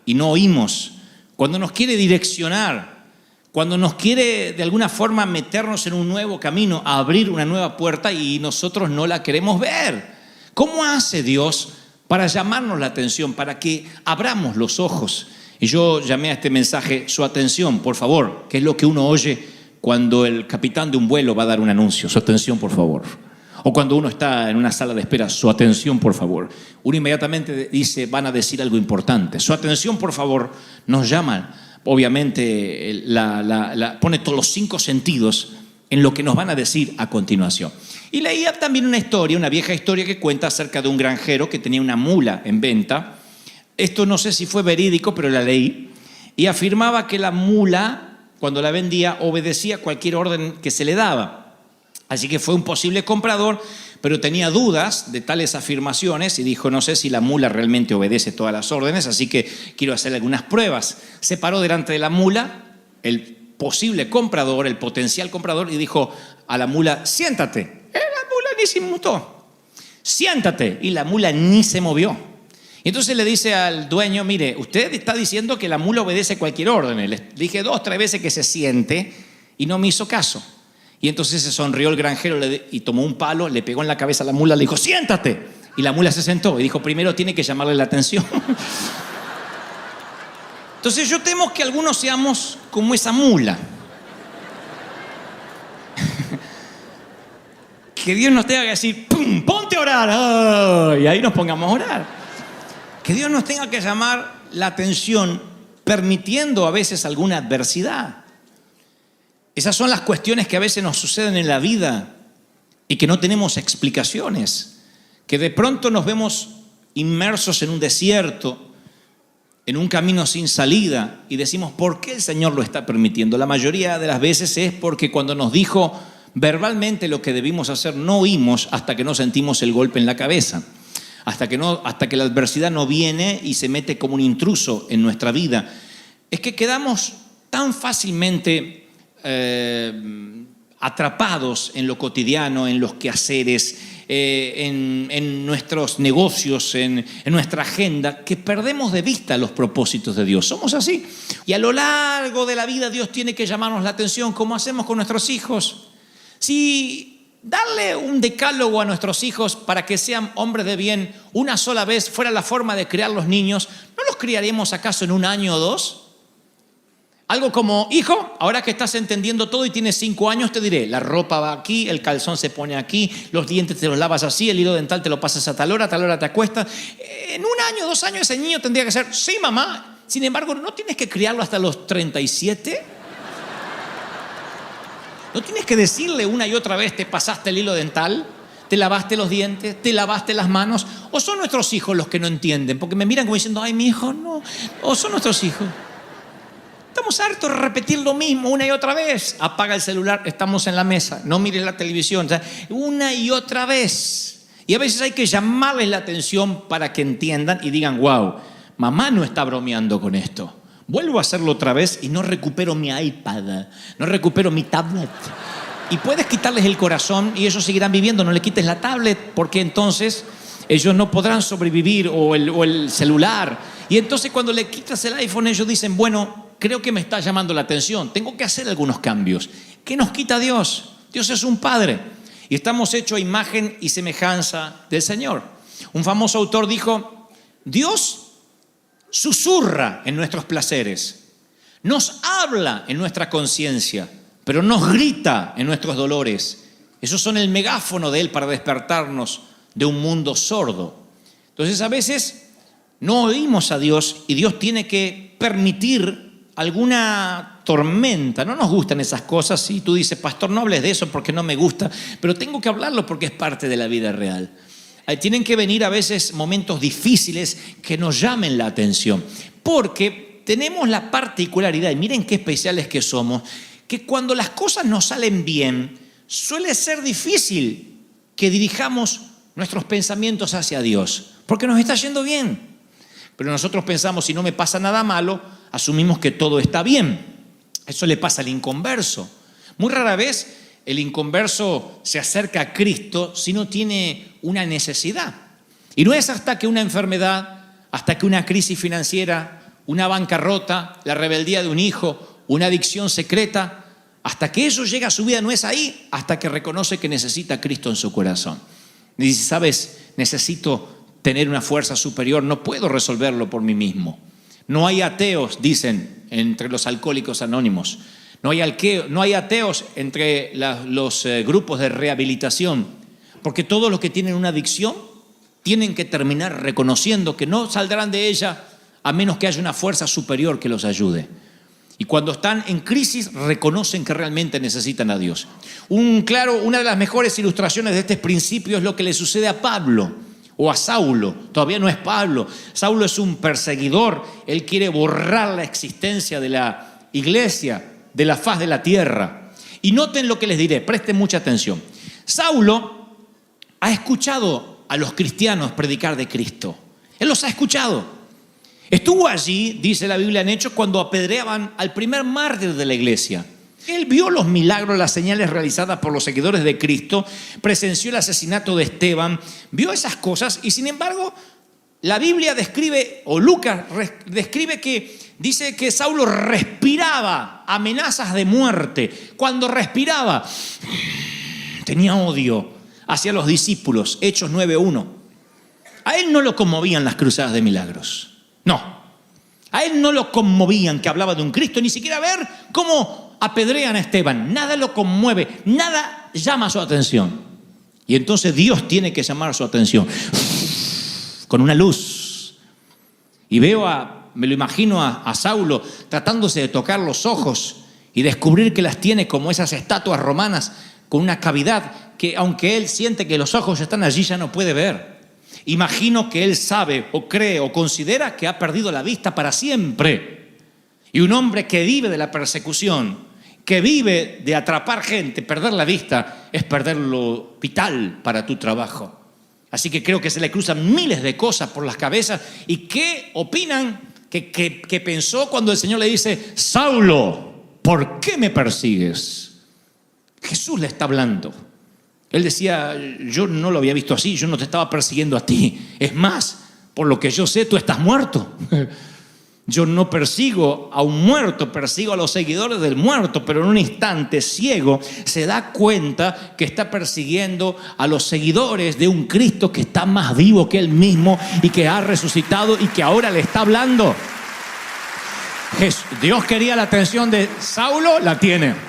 y no oímos, cuando nos quiere direccionar, cuando nos quiere de alguna forma meternos en un nuevo camino, abrir una nueva puerta y nosotros no la queremos ver. ¿Cómo hace Dios para llamarnos la atención, para que abramos los ojos? Y yo llamé a este mensaje su atención, por favor, que es lo que uno oye cuando el capitán de un vuelo va a dar un anuncio. Su atención, por favor. O cuando uno está en una sala de espera, su atención, por favor. Uno inmediatamente dice, van a decir algo importante. Su atención, por favor, nos llama. Obviamente pone todos los 5 sentidos en lo que nos van a decir a continuación. Y leía también una historia, una vieja historia que cuenta acerca de un granjero que tenía una mula en venta. Esto no sé si fue verídico, pero la leí. Y afirmaba que la mula, cuando la vendía, obedecía cualquier orden que se le daba. Así que fue un posible comprador, pero tenía dudas de tales afirmaciones y dijo, no sé si la mula realmente obedece todas las órdenes, así que quiero hacer algunas pruebas. Se paró delante de la mula, el posible comprador, el potencial comprador, y dijo a la mula, siéntate. La mula ni se inmutó. Siéntate. Y la mula ni se movió. Y entonces le dice al dueño, mire, usted está diciendo que la mula obedece cualquier orden. Le dije 2 o 3 veces que se siente y no me hizo caso. Y entonces se sonrió el granjero y tomó un palo, le pegó en la cabeza a la mula, le dijo, siéntate. Y la mula se sentó y dijo, primero tiene que llamarle la atención. Entonces yo temo que algunos seamos como esa mula. Que Dios nos tenga que decir, ¡pum! ¡Ponte a orar! ¡Oh! Y ahí nos pongamos a orar. Que Dios nos tenga que llamar la atención permitiendo a veces alguna adversidad. Esas son las cuestiones que a veces nos suceden en la vida y que no tenemos explicaciones. Que de pronto nos vemos inmersos en un desierto, en un camino sin salida y decimos, ¿por qué el Señor lo está permitiendo? La mayoría de las veces es porque cuando nos dijo verbalmente lo que debimos hacer, no oímos hasta que no sentimos el golpe en la cabeza. Hasta que la adversidad no viene y se mete como un intruso en nuestra vida. Es que quedamos tan fácilmente atrapados en lo cotidiano, en los quehaceres, en nuestros negocios, en nuestra agenda, que perdemos de vista los propósitos de Dios. Somos así. Y a lo largo de la vida Dios tiene que llamarnos la atención, como hacemos con nuestros hijos. Si darle un decálogo a nuestros hijos para que sean hombres de bien una sola vez fuera la forma de criar los niños, ¿no los criaremos acaso en 1 año o 2? Algo como, hijo, ahora que estás entendiendo todo y tienes 5 años, te diré, la ropa va aquí, el calzón se pone aquí, los dientes te los lavas así, el hilo dental te lo pasas a tal hora te acuestas. En 1 año, 2 años ese niño tendría que ser, sí mamá, sin embargo, ¿no tienes que criarlo hasta los 37? ¿No tienes que decirle una y otra vez, te pasaste el hilo dental, te lavaste los dientes, te lavaste las manos? ¿O son nuestros hijos los que no entienden? Porque me miran como diciendo, ay, mi hijo, no. ¿O son nuestros hijos? Estamos hartos de repetir lo mismo una y otra vez. Apaga el celular, estamos en la mesa, no mires la televisión. O sea, una y otra vez. Y a veces hay que llamarles la atención para que entiendan y digan, wow, mamá no está bromeando con esto. Vuelvo a hacerlo otra vez y no recupero mi iPad, no recupero mi tablet. Y puedes quitarles el corazón y ellos seguirán viviendo, no le quites la tablet porque entonces ellos no podrán sobrevivir o el celular. Y entonces cuando le quitas el iPhone ellos dicen, bueno, creo que me está llamando la atención, tengo que hacer algunos cambios. ¿Qué nos quita Dios? Dios es un Padre y estamos hechos a imagen y semejanza del Señor. Un famoso autor dijo, Dios susurra en nuestros placeres, nos habla en nuestra conciencia, pero nos grita en nuestros dolores. Esos son el megáfono de Él para despertarnos de un mundo sordo. Entonces a veces no oímos a Dios y Dios tiene que permitir alguna tormenta. No nos gustan esas cosas y tú dices, pastor, no hables de eso porque no me gusta, pero tengo que hablarlo porque es parte de la vida real. Tienen que venir a veces momentos difíciles que nos llamen la atención, porque tenemos la particularidad, y miren qué especiales que somos, que cuando las cosas nos salen bien, suele ser difícil que dirijamos nuestros pensamientos hacia Dios, porque nos está yendo bien. Pero nosotros pensamos, si no me pasa nada malo, asumimos que todo está bien. Eso le pasa al inconverso. Muy rara vez el inconverso se acerca a Cristo si no tiene una necesidad. Y no es hasta que una enfermedad, hasta que una crisis financiera, una bancarrota, la rebeldía de un hijo, una adicción secreta. Hasta que eso llega a su vida no es ahí, hasta que reconoce que necesita a Cristo en su corazón. Y dice, ¿sabes? Necesito tener una fuerza superior, no puedo resolverlo por mí mismo. No hay ateos, dicen, entre los alcohólicos anónimos. No hay ateos entre los grupos de rehabilitación, porque todos los que tienen una adicción tienen que terminar reconociendo que no saldrán de ella a menos que haya una fuerza superior que los ayude. Y cuando están en crisis, reconocen que realmente necesitan a Dios. Una de las mejores ilustraciones de este principio es lo que le sucede a Pablo o a Saulo. Todavía no es Pablo. Saulo es un perseguidor. Él quiere borrar la existencia de la iglesia de la faz de la tierra. Y noten lo que les diré, presten mucha atención. Saulo ha escuchado a los cristianos predicar de Cristo. Él los ha escuchado. Estuvo allí, dice la Biblia en Hechos, cuando apedreaban al primer mártir de la iglesia. Él vio los milagros, las señales realizadas por los seguidores de Cristo, presenció el asesinato de Esteban, vio esas cosas y sin embargo la Biblia describe, o Lucas describe dice que Saulo respiraba amenazas de muerte. Cuando respiraba, tenía odio hacia los discípulos, Hechos 9:1. A él no lo conmovían las cruzadas de milagros. No, a él no lo conmovían que hablaba de un Cristo, ni siquiera ver cómo apedrean a Esteban. Nada lo conmueve, nada llama su atención. Y entonces Dios tiene que llamar su atención con una luz. Y me lo imagino a Saulo tratándose de tocar los ojos y descubrir que las tiene como esas estatuas romanas con una cavidad que aunque él siente que los ojos están allí ya no puede ver. Imagino que él sabe o cree o considera que ha perdido la vista para siempre. Y un hombre que vive de la persecución, que vive de atrapar gente, perder la vista es perder lo vital para tu trabajo. Así que creo que se le cruzan miles de cosas por las cabezas. ¿Y qué opinan? ¿Qué pensó cuando el Señor le dice, Saulo, ¿por qué me persigues? Jesús le está hablando. Él decía, yo no lo había visto así, yo no te estaba persiguiendo a ti. Es más, por lo que yo sé, tú estás muerto. Yo no persigo a un muerto, persigo a los seguidores del muerto, pero en un instante ciego se da cuenta que está persiguiendo a los seguidores de un Cristo que está más vivo que él mismo y que ha resucitado y que ahora le está hablando. Dios quería la atención de Saulo, la tiene.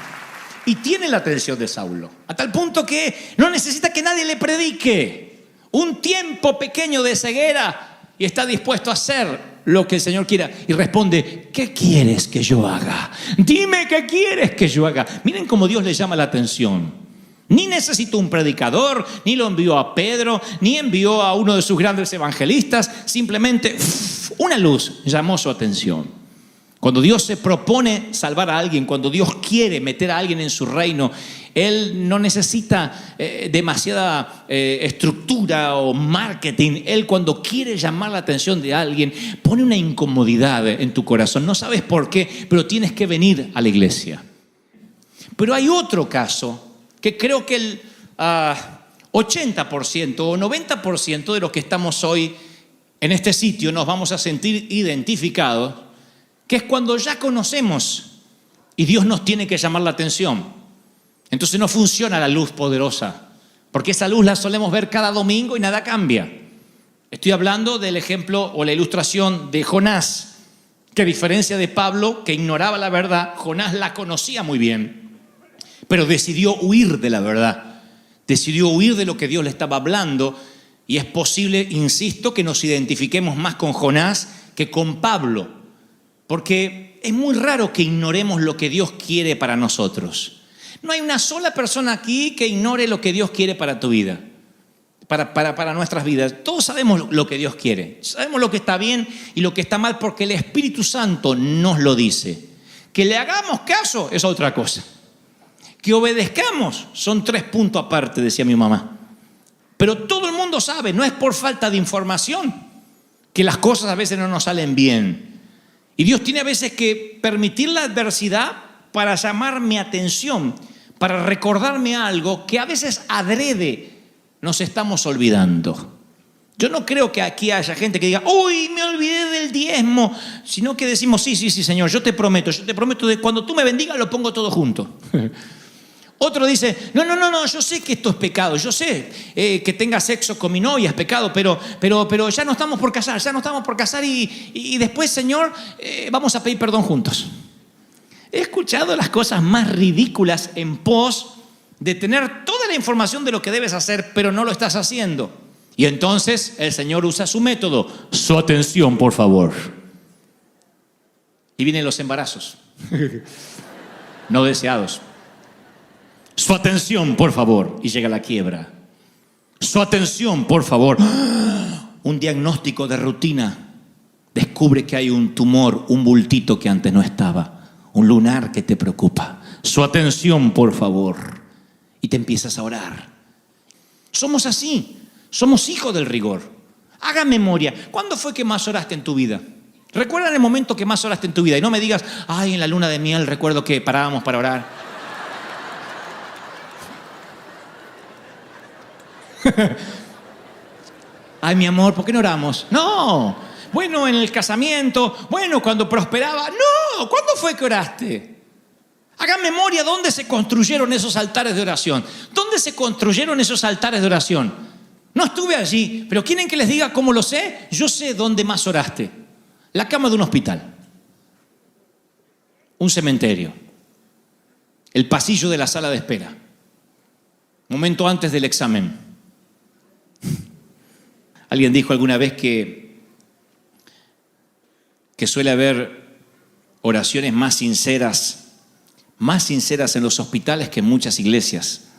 Y tiene la atención de Saulo, a tal punto que no necesita que nadie le predique. Un tiempo pequeño de ceguera y está dispuesto a hacer lo que el Señor quiera. Y responde, ¿qué quieres que yo haga? Dime qué quieres que yo haga. Miren cómo Dios le llama la atención. Ni necesitó un predicador, ni lo envió a Pedro, ni envió a uno de sus grandes evangelistas. Simplemente una luz llamó su atención. Cuando Dios se propone salvar a alguien, cuando Dios quiere meter a alguien en su reino, Él no necesita demasiada estructura o marketing. Él cuando quiere llamar la atención de alguien, pone una incomodidad en tu corazón. No sabes por qué, pero tienes que venir a la iglesia. Pero hay otro caso que creo que el 80% o 90% de los que estamos hoy en este sitio nos vamos a sentir identificados, que es cuando ya conocemos y Dios nos tiene que llamar la atención. Entonces no funciona la luz poderosa, porque esa luz la solemos ver cada domingo y nada cambia. Estoy hablando del ejemplo o la ilustración de Jonás, que a diferencia de Pablo, que ignoraba la verdad, Jonás la conocía muy bien, pero decidió huir de la verdad, decidió huir de lo que Dios le estaba hablando. Y es posible, insisto, que nos identifiquemos más con Jonás que con Pablo. Porque es muy raro que ignoremos lo que Dios quiere para nosotros. No hay una sola persona aquí que ignore lo que Dios quiere para tu vida, para nuestras vidas. Todos sabemos lo que Dios quiere. Sabemos lo que está bien y lo que está mal porque el Espíritu Santo nos lo dice. Que le hagamos caso es otra cosa. Que obedezcamos son 3 puntos aparte, decía mi mamá. Pero todo el mundo sabe, no es por falta de información, que las cosas a veces no nos salen bien. Y Dios tiene a veces que permitir la adversidad para llamar mi atención, para recordarme algo que a veces adrede nos estamos olvidando. Yo no creo que aquí haya gente que diga, uy, me olvidé del diezmo, sino que decimos, sí, Señor, yo te prometo de cuando tú me bendigas lo pongo todo junto. Otro dice, no, yo sé que esto es pecado, yo sé que tenga sexo con mi novia es pecado, pero ya no estamos por casar, y después, Señor, vamos a pedir perdón juntos. He escuchado las cosas más ridículas en pos de tener toda la información de lo que debes hacer, pero no lo estás haciendo. Y entonces el Señor usa su método, su atención, por favor. Y vienen los embarazos, no deseados. Su atención, por favor, y llega la quiebra. Su atención, por favor. Un diagnóstico de rutina. Descubre que hay un tumor, un bultito que antes no estaba, un lunar que te preocupa. Su atención, por favor. Y te empiezas a orar. Somos así, somos hijos del rigor. Haga memoria. ¿Cuándo fue que más oraste en tu vida? Recuerda el momento que más oraste en tu vida. Y no me digas, ay, en la luna de miel recuerdo que parábamos para orar. Ay, mi amor, ¿por qué no oramos? No. Bueno, en el casamiento. Bueno, cuando prosperaba. No. ¿Cuándo fue que oraste? Hagan memoria dónde se construyeron esos altares de oración. ¿Dónde se construyeron esos altares de oración? No estuve allí, pero ¿quieren que les diga cómo lo sé? Yo sé dónde más oraste. La cama de un hospital. Un cementerio. El pasillo de la sala de espera. Momento antes del examen. Alguien dijo alguna vez que suele haber oraciones más sinceras en los hospitales que en muchas iglesias,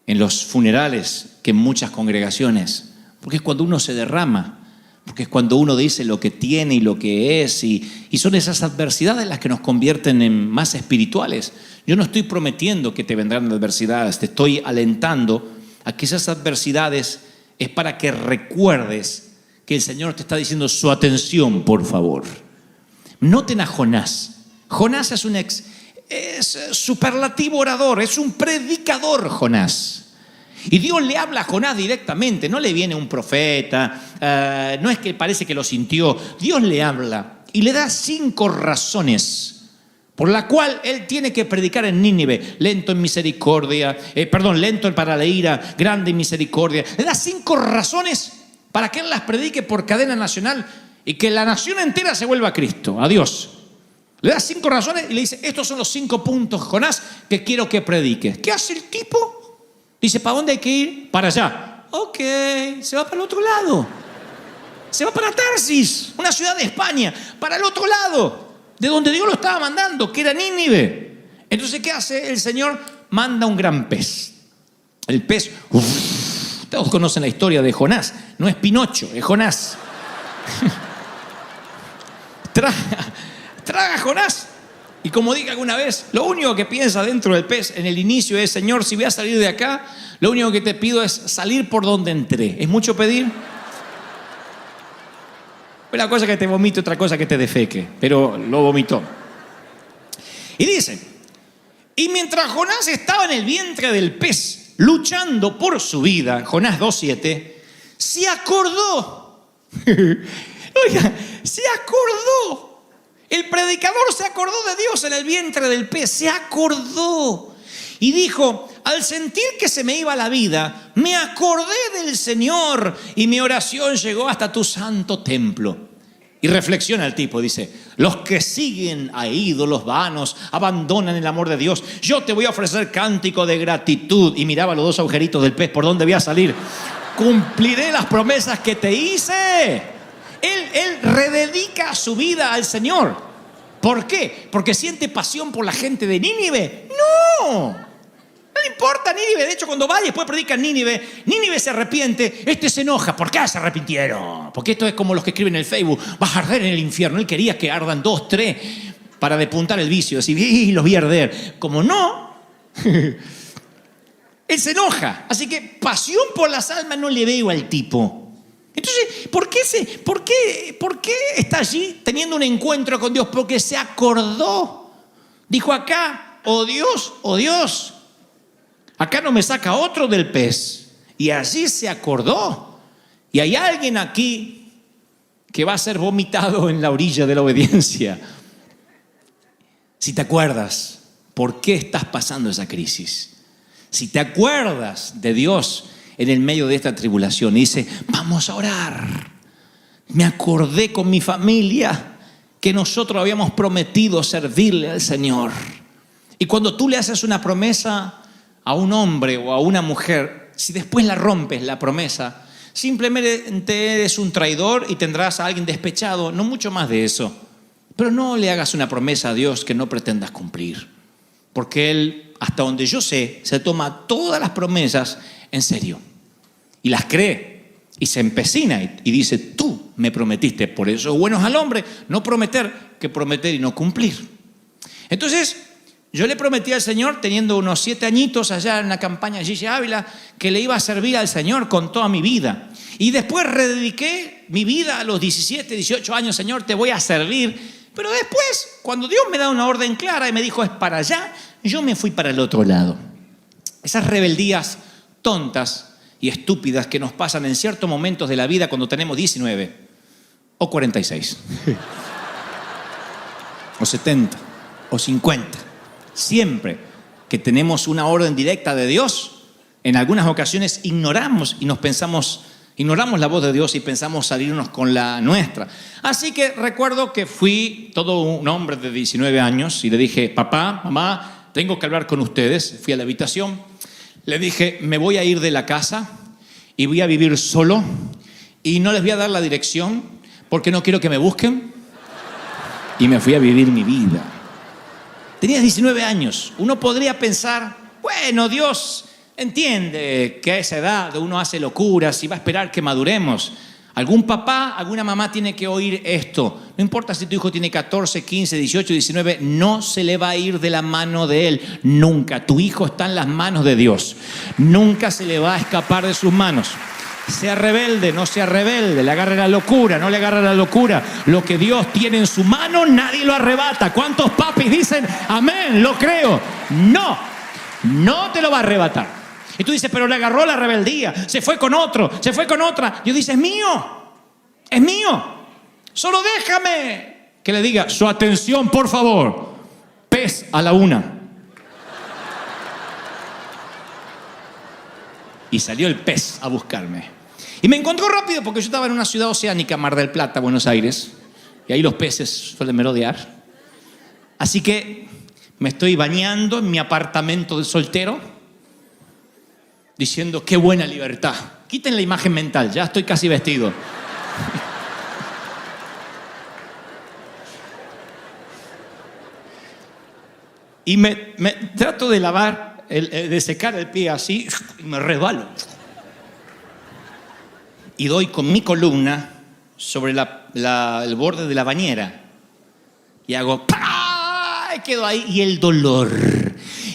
en los funerales que en muchas congregaciones, porque es cuando uno se derrama, porque es cuando uno dice lo que tiene y lo que es, y son esas adversidades las que nos convierten en más espirituales. Yo no estoy prometiendo que te vendrán adversidades, te estoy alentando a que esas adversidades es para que recuerdes que el Señor te está diciendo su atención, por favor. Noten a Jonás. Jonás es superlativo orador, es un predicador, Jonás. Y Dios le habla a Jonás directamente, no le viene un profeta, no es que parece que lo sintió. Dios le habla y le da 5 razones por la cual él tiene que predicar en Nínive. Lento en misericordia, lento para la ira, grande en misericordia. Le da 5 razones para que él las predique por cadena nacional y que la nación entera se vuelva a Cristo, a Dios. Le da 5 razones y le dice, estos son los 5 puntos, Jonás, que quiero que prediques. ¿Qué hace el tipo? Dice, ¿para dónde hay que ir? Para allá. Ok, se va para el otro lado. Se va para Tarsis, una ciudad de España, para el otro lado, de donde Dios lo estaba mandando, que era Nínive. Entonces, ¿qué hace el Señor? Manda un gran pez. El pez, todos conocen la historia de Jonás. No es Pinocho, es Jonás. Traga a Jonás. Y como dije alguna vez, lo único que piensa dentro del pez en el inicio es, Señor, si voy a salir de acá, lo único que te pido es salir por donde entré. ¿Es mucho pedir? Una cosa que te vomite, otra cosa que te defeque, pero lo vomitó. Y dice, y mientras Jonás estaba en el vientre del pez, luchando por su vida, Jonás 2:7, se acordó. Oiga, se acordó. El predicador se acordó de Dios en el vientre del pez, se acordó. Y dijo, al sentir que se me iba la vida, me acordé del Señor y mi oración llegó hasta tu santo templo. Y reflexiona el tipo, dice, los que siguen a ídolos vanos abandonan el amor de Dios. Yo te voy a ofrecer cántico de gratitud. Y miraba los 2 agujeritos del pez, ¿por dónde voy a salir? Cumpliré las promesas que te hice. Él rededica su vida al Señor. ¿Por qué? ¿Porque siente pasión por la gente de Nínive? No le importa Nínive. De hecho, cuando va y después predica en Nínive se arrepiente. Se enoja. ¿Por qué se arrepintieron? Porque esto es como los que escriben en el Facebook, vas a arder en el infierno. Él quería que ardan 2, 3 para depuntar el vicio. Decir, los voy a arder. Como no, él se enoja. Así que pasión por las almas no le veo al tipo. Entonces, ¿por qué está allí teniendo un encuentro con Dios? Porque se acordó. Dijo acá, oh Dios, acá no me saca otro del pez. Y allí se acordó Y hay alguien aquí que va a ser vomitado en la orilla de la obediencia. Si te acuerdas por qué estás pasando esa crisis, si te acuerdas de Dios en el medio de esta tribulación y dice, vamos a orar. Me acordé con mi familia que nosotros habíamos prometido servirle al Señor. Y cuando tú le haces una promesa a un hombre o a una mujer, si después la rompes la promesa, simplemente eres un traidor y tendrás a alguien despechado, no mucho más de eso. Pero no le hagas una promesa a Dios que no pretendas cumplir, porque Él, hasta donde yo sé, se toma todas las promesas en serio y las cree. Y se empecina y dice, tú me prometiste. Por eso bueno es al hombre no prometer que prometer y no cumplir. Entonces, yo le prometí al Señor, teniendo unos 7 añitos allá en la campaña Gigi Ávila, que le iba a servir al Señor con toda mi vida. Y después redediqué mi vida a los 17, 18 años, Señor, te voy a servir. Pero después, cuando Dios me da una orden clara y me dijo, es para allá, yo me fui para el otro lado. Esas rebeldías tontas y estúpidas que nos pasan en ciertos momentos de la vida cuando tenemos 19 o 46 o 70 o 50. Siempre que tenemos una orden directa de Dios, en algunas ocasiones ignoramos la voz de Dios y pensamos salirnos con la nuestra. Así que recuerdo que fui todo un hombre de 19 años y le dije, papá, mamá, tengo que hablar con ustedes. Fui a la habitación. Le dije, me voy a ir de la casa y voy a vivir solo y no les voy a dar la dirección porque no quiero que me busquen. Y me fui a vivir mi vida. Tenía 19 años. Uno podría pensar, bueno, Dios entiende que a esa edad uno hace locuras y va a esperar que maduremos. Algún papá, alguna mamá tiene que oír esto. No importa si tu hijo tiene 14, 15, 18, 19, no se le va a ir de la mano de él. Nunca. Tu hijo está en las manos de Dios. Nunca se le va a escapar de sus manos. Sea rebelde, no sea rebelde, le agarre la locura, no le agarre la locura. Lo que Dios tiene en su mano, nadie lo arrebata. ¿Cuántos papis dicen, amén, lo creo? No, no te lo va a arrebatar. Y tú dices, pero le agarró la rebeldía, se fue con otro, se fue con otra. Yo dice, es mío. Solo déjame que le diga, su atención, por favor, pez a la 1. Y salió el pez a buscarme. Y me encontró rápido porque yo estaba en una ciudad oceánica, Mar del Plata, Buenos Aires. Y ahí los peces suelen merodear. Así que me estoy bañando en mi apartamento de soltero, diciendo, qué buena libertad. Quiten la imagen mental, ya estoy casi vestido. Y me trato de lavar, de secar el pie así, y me resbalo. Y doy con mi columna sobre el borde de la bañera. Y hago ¡pah! Y quedo ahí. Y el dolor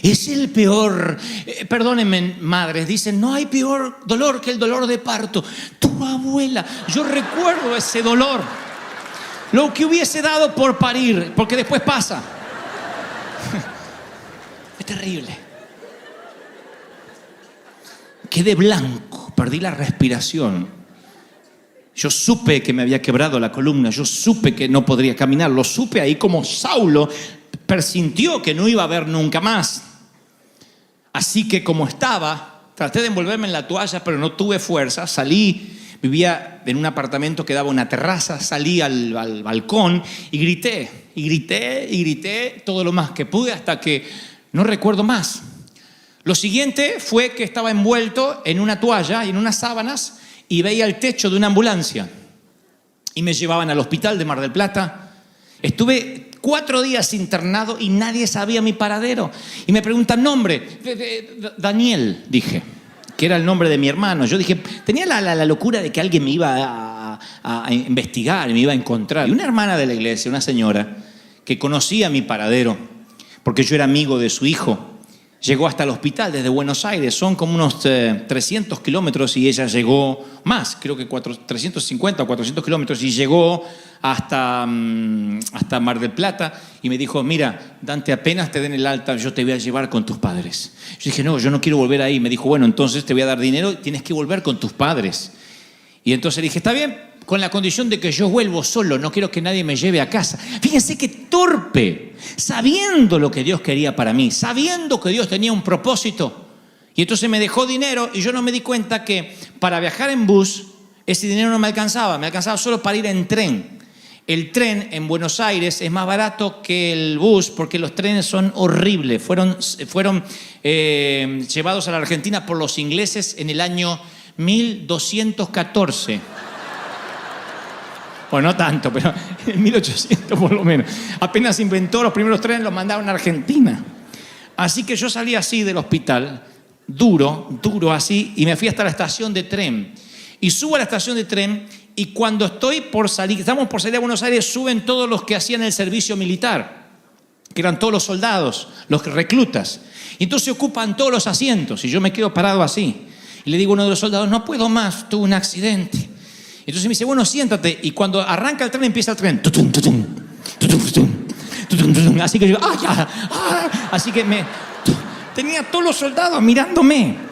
es el peor. Perdónenme, madres, dicen, no hay peor dolor que el dolor de parto. Tu abuela, yo recuerdo ese dolor. Lo que hubiese dado por parir, porque después pasa. Es terrible. Quedé blanco, perdí la respiración. Yo supe que me había quebrado la columna, yo supe que no podría caminar, lo supe ahí como Saulo presintió que no iba a ver nunca más. Así que como estaba, traté de envolverme en la toalla, pero no tuve fuerza. Salí, vivía en un apartamento que daba una terraza, salí al balcón y grité todo lo más que pude hasta que no recuerdo más. Lo siguiente fue que estaba envuelto en una toalla y en unas sábanas y veía el techo de una ambulancia y me llevaban al hospital de Mar del Plata. Estuve 4 días internado y nadie sabía mi paradero. Y me preguntan nombre. Daniel, dije, que era el nombre de mi hermano. Yo dije, tenía la locura de que alguien me iba a investigar, me iba a encontrar. Y una hermana de la iglesia, una señora, que conocía mi paradero, porque yo era amigo de su hijo, llegó hasta el hospital desde Buenos Aires. Son como unos 300 kilómetros y ella llegó más, creo que 350 o 400 kilómetros, y llegó hasta Mar del Plata y me dijo, mira, Dante, apenas te den el alta, yo te voy a llevar con tus padres. Yo dije, no, yo no quiero volver ahí. Me dijo, bueno, entonces te voy a dar dinero y tienes que volver con tus padres. Y entonces dije, está bien, con la condición de que yo vuelvo solo, no quiero que nadie me lleve a casa. Fíjense qué torpe, sabiendo lo que Dios quería para mí, sabiendo que Dios tenía un propósito. Y entonces me dejó dinero y yo no me di cuenta que para viajar en bus, ese dinero no me alcanzaba solo para ir en tren. El tren en Buenos Aires es más barato que el bus porque los trenes son horribles. Fueron llevados a la Argentina por los ingleses en el año 1214. Bueno, no tanto, pero en 1800 por lo menos. Apenas se inventó los primeros trenes, los mandaron a Argentina. Así que yo salí así del hospital, duro así, y me fui hasta la estación de tren. Y subo a la estación de tren y cuando estamos por salir a Buenos Aires, suben todos los que hacían el servicio militar, que eran todos los soldados, los reclutas. Y entonces ocupan todos los asientos y yo me quedo parado así. Y le digo a uno de los soldados, no puedo más, tuve un accidente. Entonces me dice, bueno, siéntate. Y cuando arranca el tren, empieza el tren. Así que yo, así que tenía a todos los soldados mirándome.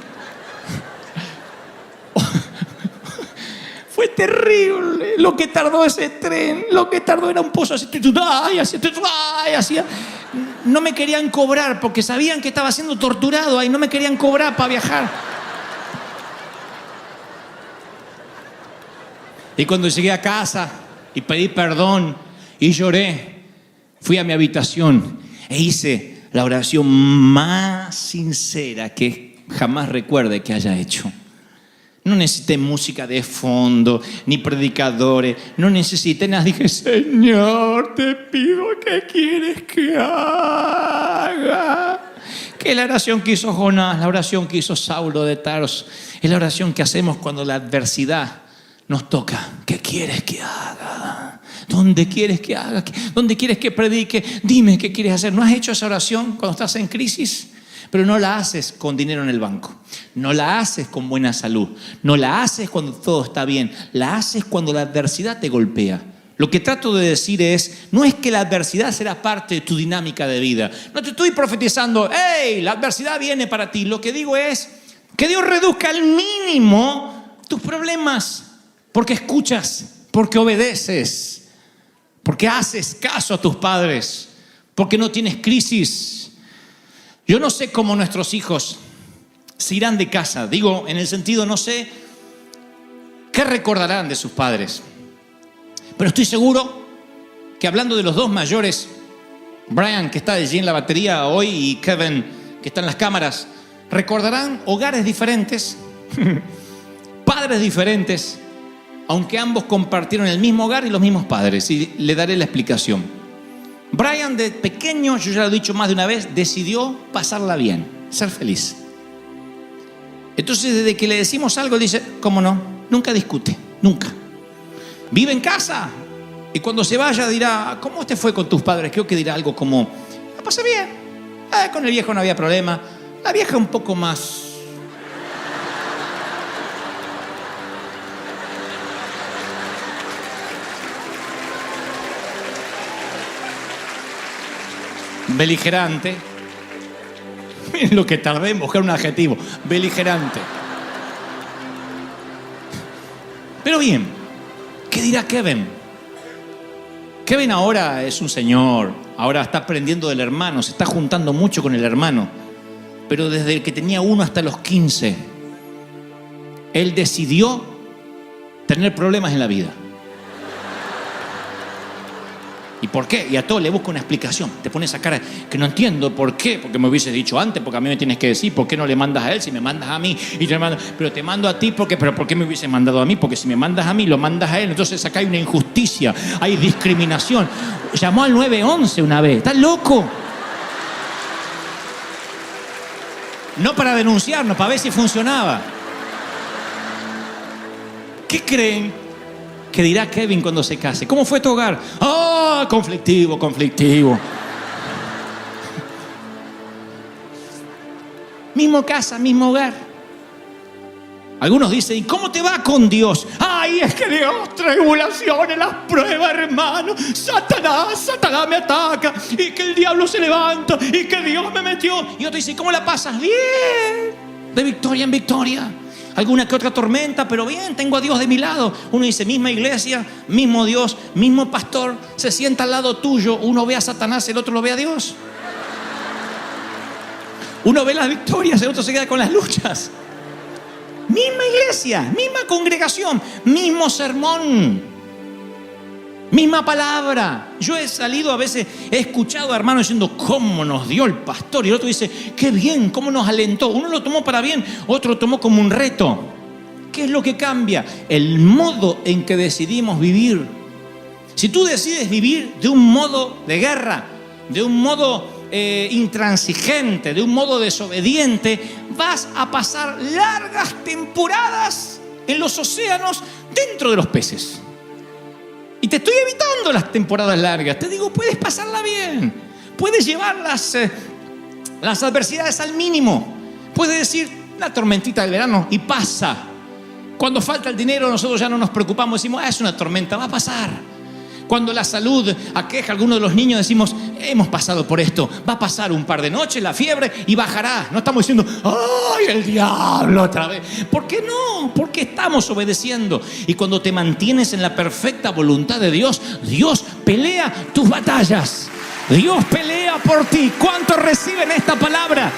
Fue terrible lo que tardó ese tren, lo que tardó era un pozo así, así. No me querían cobrar porque sabían que estaba siendo torturado ahí, no me querían cobrar para viajar. Y cuando llegué a casa y pedí perdón y lloré, fui a mi habitación e hice la oración más sincera que jamás recuerde que haya hecho. No necesité música de fondo, ni predicadores, no necesité nada. Dije, Señor, te pido, ¿qué quieres que haga? Que es la oración que hizo Jonás, la oración que hizo Saulo de Tarso, es la oración que hacemos cuando la adversidad nos toca. ¿Qué quieres que haga? ¿Dónde quieres que haga? ¿Dónde quieres que predique? Dime qué quieres hacer. ¿No has hecho esa oración cuando estás en crisis? Pero no la haces con dinero en el banco, no la haces con buena salud, no la haces cuando todo está bien, la haces cuando la adversidad te golpea. Lo que trato de decir no es que la adversidad será parte de tu dinámica de vida. No te estoy profetizando, ¡hey! La adversidad viene para ti. Lo que digo es que Dios reduzca al mínimo tus problemas, porque escuchas, porque obedeces, porque haces caso a tus padres, porque no tienes crisis. Yo no sé cómo nuestros hijos se irán de casa. Digo, en el sentido, no sé qué recordarán de sus padres. Pero estoy seguro que hablando de los dos mayores, Brian, que está allí en la batería hoy, y Kevin, que está en las cámaras, recordarán hogares diferentes, padres diferentes, aunque ambos compartieron el mismo hogar y los mismos padres. Y le daré la explicación. Brian, de pequeño, yo ya lo he dicho más de una vez, decidió pasarla bien, ser feliz. Entonces, desde que le decimos algo, dice, ¿cómo no? Nunca discute, nunca. Vive en casa y cuando se vaya dirá, ¿cómo te fue con tus padres? Creo que dirá algo como, la pasé bien. Con el viejo no había problema. La vieja un poco más... beligerante. Miren lo que tardé en buscar un adjetivo. Beligerante. Pero bien, ¿qué dirá Kevin? Kevin ahora es un señor. Ahora está aprendiendo del hermano. Se está juntando mucho con el hermano. Pero desde que tenía 1 hasta los 15, él decidió tener problemas en la vida. ¿Y por qué? Y a todo le busca una explicación. Te pone esa cara que no entiendo por qué. Porque me hubieses dicho antes, porque a mí me tienes que decir. ¿Por qué no le mandas a él si me mandas a mí? Y te mando, pero te mando a ti porque, pero ¿por qué me hubieses mandado a mí? Porque si me mandas a mí, lo mandas a él. Entonces acá hay una injusticia, hay discriminación. Llamó al 911 una vez. ¿Estás loco? No para denunciarnos, para ver si funcionaba. ¿Qué creen que dirá Kevin cuando se case? ¿Cómo fue tu hogar? ¡Ah, conflictivo! Mismo casa, mismo hogar. Algunos dicen, ¿y cómo te va con Dios? ¡Ay, es que Dios, tribulaciones, las pruebas, hermano! Satanás me ataca, y que el diablo se levanta, y que Dios me metió. Y otro dice, ¿cómo la pasas? Bien, de victoria en victoria. alguna que otra tormenta, pero bien, tengo a Dios de mi lado. Uno dice, misma iglesia, mismo Dios, mismo pastor, se sienta al lado tuyo, uno ve a Satanás, el otro lo ve a Dios. Uno ve las victorias, el otro se queda con las luchas. Misma iglesia, misma congregación, mismo sermón, misma palabra. Yo he salido a veces, he escuchado a hermanos diciendo cómo nos dio el pastor, y el otro dice qué bien, cómo nos alentó. Uno lo tomó para bien, otro lo tomó como un reto. ¿Qué es lo que cambia? El modo en que decidimos vivir. Si tú decides vivir de un modo de guerra, de un modo intransigente, de un modo desobediente, vas a pasar largas temporadas en los océanos dentro de los peces. Y te estoy evitando las temporadas largas. Te digo, puedes pasarla bien. Puedes llevar las adversidades al mínimo. Puedes decir, la tormentita del verano y pasa. Cuando falta el dinero, nosotros ya no nos preocupamos. Decimos, es una tormenta, va a pasar. Cuando la salud aqueja a algunos de los niños, decimos, hemos pasado por esto. Va a pasar un par de noches la fiebre y bajará. No estamos diciendo, ¡ay, el diablo otra vez! ¿Por qué no? Porque estamos obedeciendo. Y cuando te mantienes en la perfecta voluntad de Dios, Dios pelea tus batallas. Dios pelea por ti. ¿Cuántos reciben esta palabra?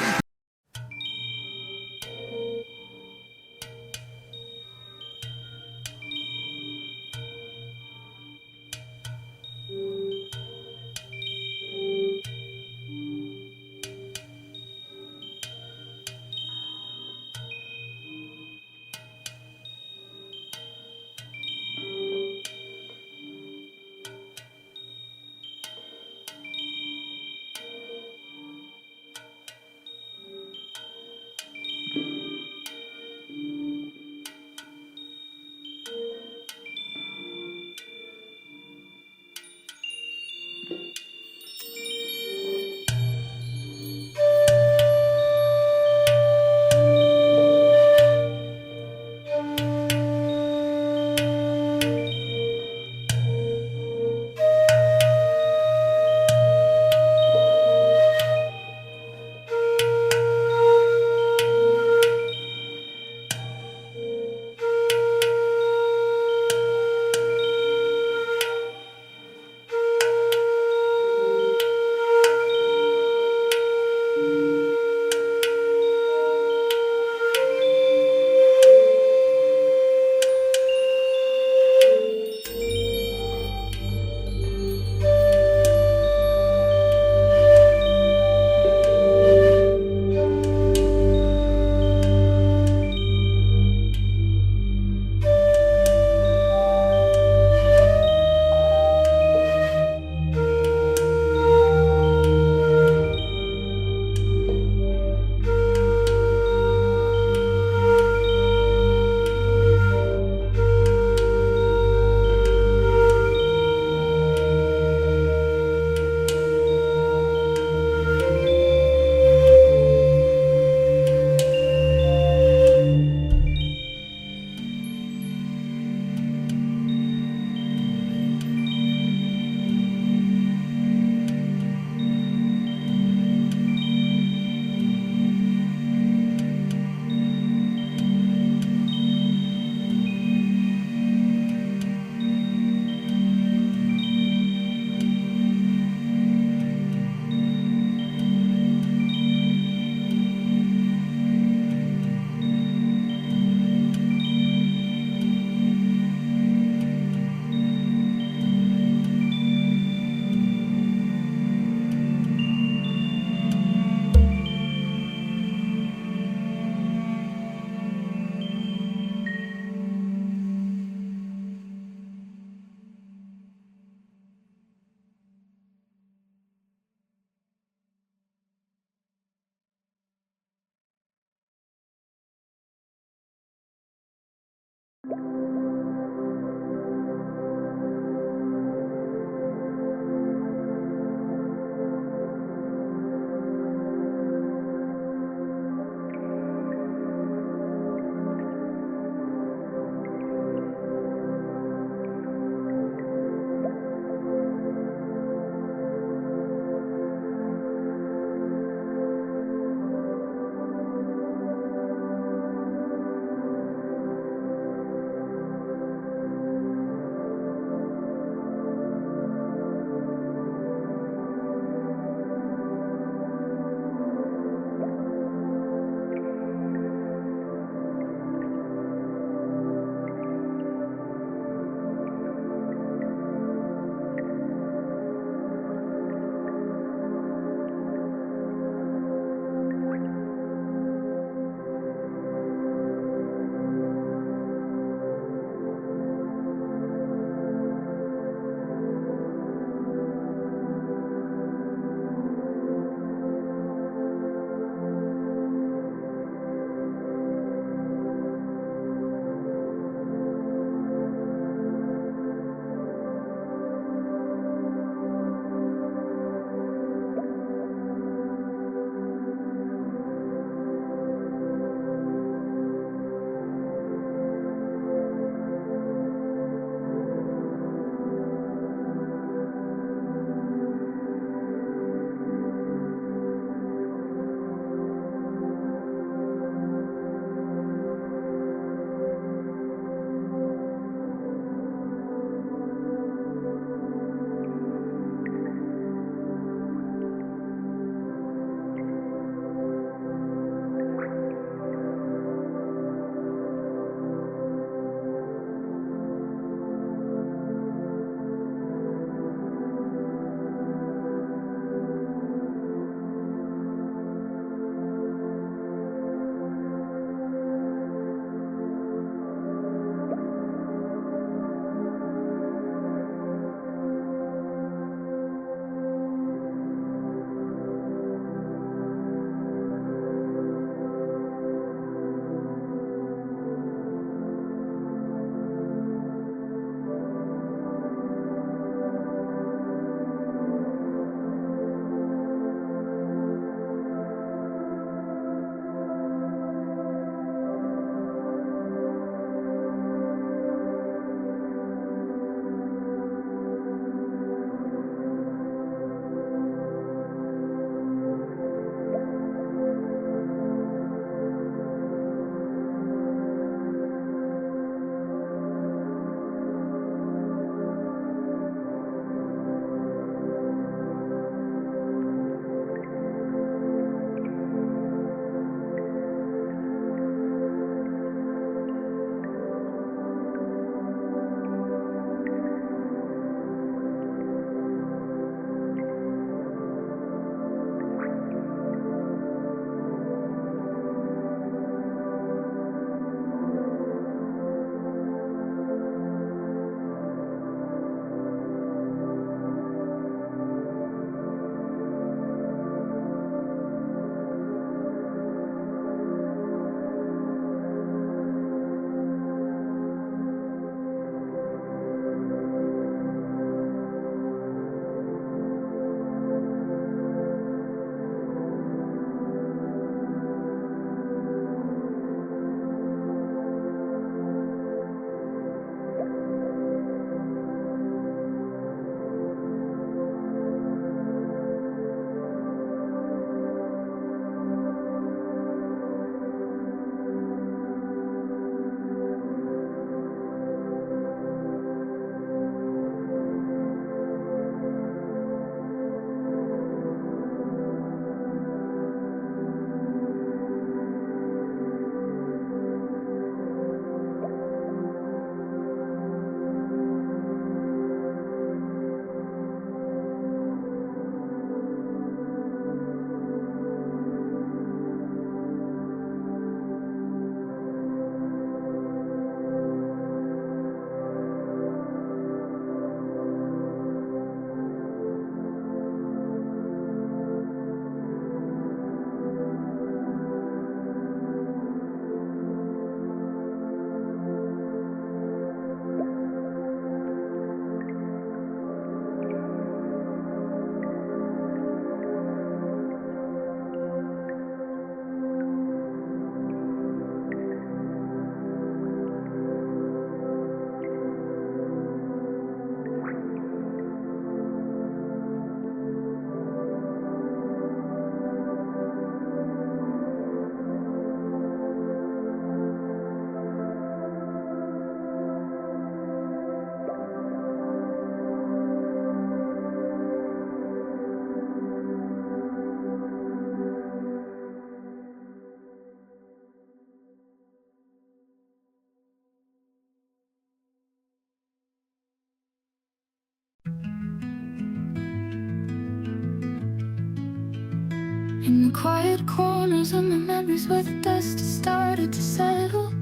In the quiet corners of my memories where the dust has started to settle,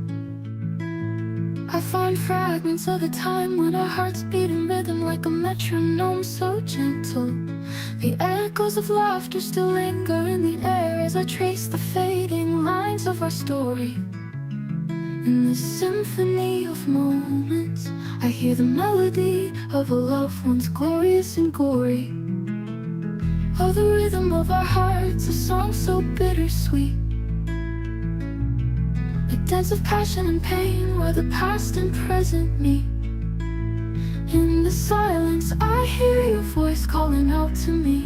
I find fragments of a time when our hearts beat in rhythm like a metronome so gentle. The echoes of laughter still linger in the air as I trace the fading lines of our story. In this symphony of moments, I hear the melody of a love once glorious and gory. Oh, the rhythm of our hearts, a song so bittersweet, a dance of passion and pain where the past and present meet. In the silence, I hear your voice calling out to me,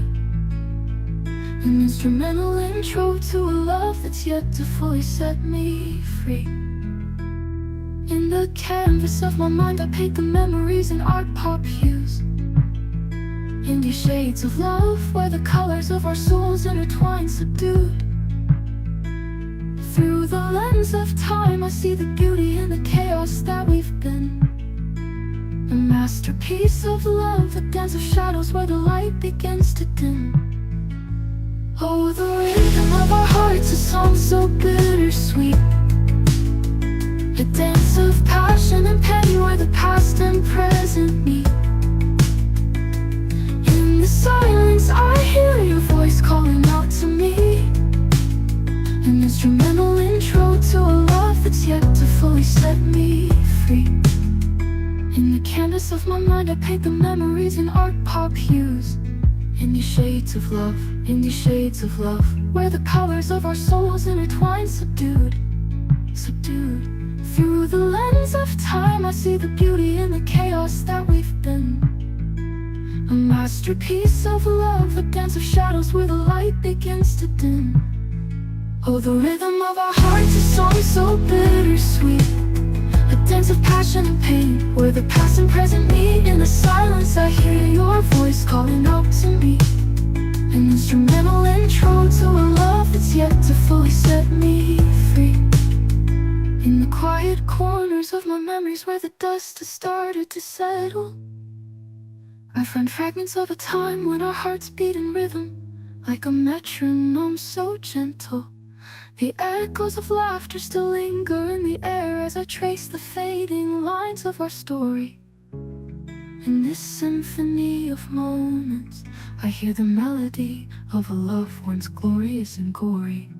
an instrumental intro to a love that's yet to fully set me free. In the canvas of my mind, I paint the memories in art pop hues, indie shades of love where the colors of our souls intertwine subdued. Through the lens of time, I see the beauty in the chaos that we've been, a masterpiece of love, a dance of shadows where the light begins to dim. Oh, the rhythm of our hearts, a song so bittersweet, a dance of passion and pain where the past and present meet. In the silence, I hear your voice calling out to me, an instrumental intro to a love that's yet to fully set me free. In the canvas of my mind, I paint the memories in art pop hues, indie shades of love, indie shades of love, where the colors of our souls intertwine subdued, subdued. Through the lens of time, I see the beauty in the chaos that we've been, a masterpiece of love, a dance of shadows where the light begins to dim. Oh, the rhythm of our hearts, a song so bittersweet, a dance of passion and pain where the past and present meet. In the silence, I hear your voice calling out to me, an instrumental intro to a love that's yet to fully set me free. In the quiet corners of my memories where the dust has started to settle, I find fragments of a time when our hearts beat in rhythm like a metronome so gentle. The echoes of laughter still linger in the air as I trace the fading lines of our story. In this symphony of moments, I hear the melody of a love once glorious and gory.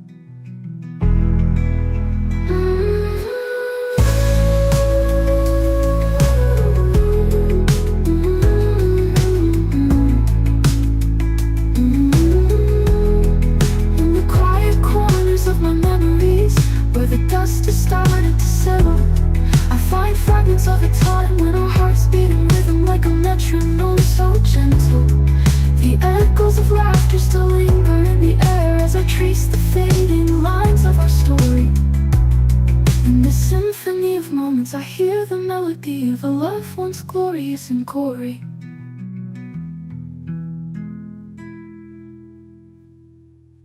Of a time when our hearts beat in rhythm like a metronome so gentle. The echoes of laughter still linger in the air as I trace the fading lines of our story. In this symphony of moments, I hear the melody of a love once glorious and gory.